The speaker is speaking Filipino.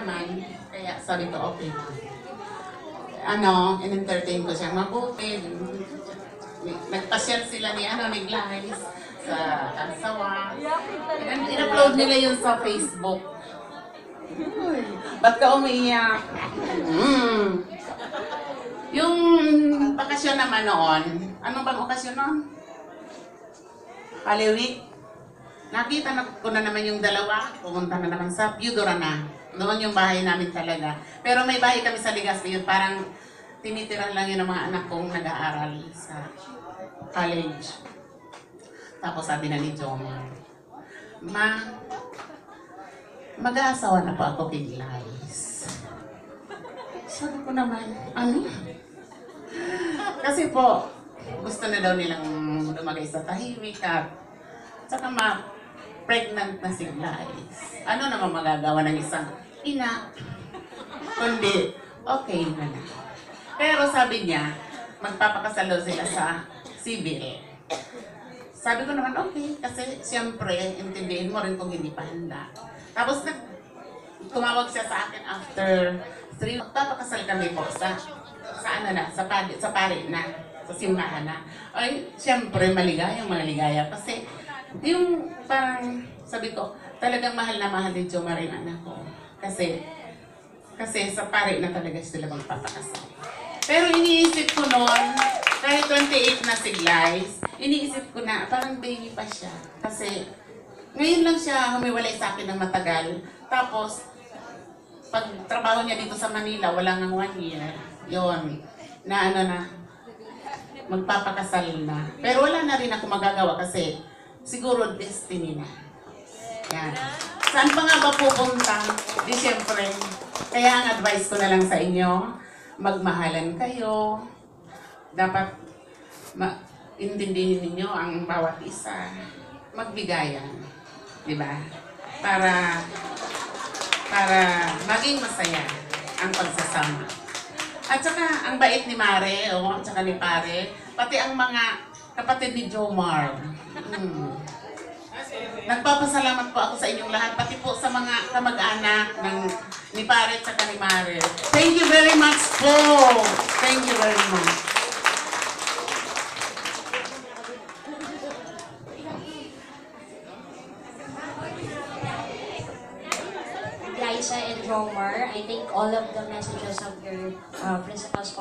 naman, kaya sabi ko, okay na. Ano, in-entertain ko siya mabuti. Nagpasyal sila ni Glyce sa Kansawa. In-upload nila yun sa Facebook. Uy, ba't ka umiiyak? Yung bakasyon naman noon, ano bang okasyon noon? Holy Week. Nakita ko na naman yung dalawa, pumunta na naman sa Piudora na. Doon yung bahay namin talaga. Pero may bahay kami sa Legazpi, yun parang tinitira lang yun ng mga anak kong nag-aaral sa college. Tapos sabi na ni Jomar, Ma, mag-aasawa na po ako kay Glyce. Sabi ko naman, ano? Kasi po, gusto na daw nilang lumagay sa tahimik at saka pregnant na si Glyce. Ano naman magagawa ng isang ina? Kundi, okay na na. Pero sabi niya, magpapakasal daw sila sa civil. Sabi ko naman, okay, kasi siyempre, intindihin mo rin kung hindi pa handa. Tapos tumawag siya sa akin after 3, magpapakasal kami po sa ano na, sa pari na, sa simbahan na. Ay, siyempre, maligayang maligaya. Kasi, yung parang, sabi ko, talagang mahal na mahal ni Jomar yung anak ko. Kasi sa pari na talaga sila magpapakasal. Pero iniisip ko noon, kahit 28 na si Glyce, iniisip ko na, parang baby pa siya. Kasi, ngayon lang siya humiwalay sa akin ng matagal. Tapos, pag trabaho niya dito sa Manila, wala nang 1 year. Yun, na magpapakasal na. Pero wala na rin ako magagawa kasi siguro destiny na. Yan. Saan pa nga ba pupunta? Di syempre. Kaya ang advice ko na lang sa inyo, magmahalan kayo. Dapat intindihin ninyo ang bawat isa. Magbigayan. Diba? Para maging masaya ang pagsasama. At saka, ang bait ni Mare, at saka ni Pare, pati ang mga kapatid ni Jomar. Nagpapasalamat po ako sa inyong lahat, pati po sa mga kamag-anak ni Pare at saka ni Mare. Thank you very much po! Thank you very much. Liza and Jomar, I think all of the messages of your principals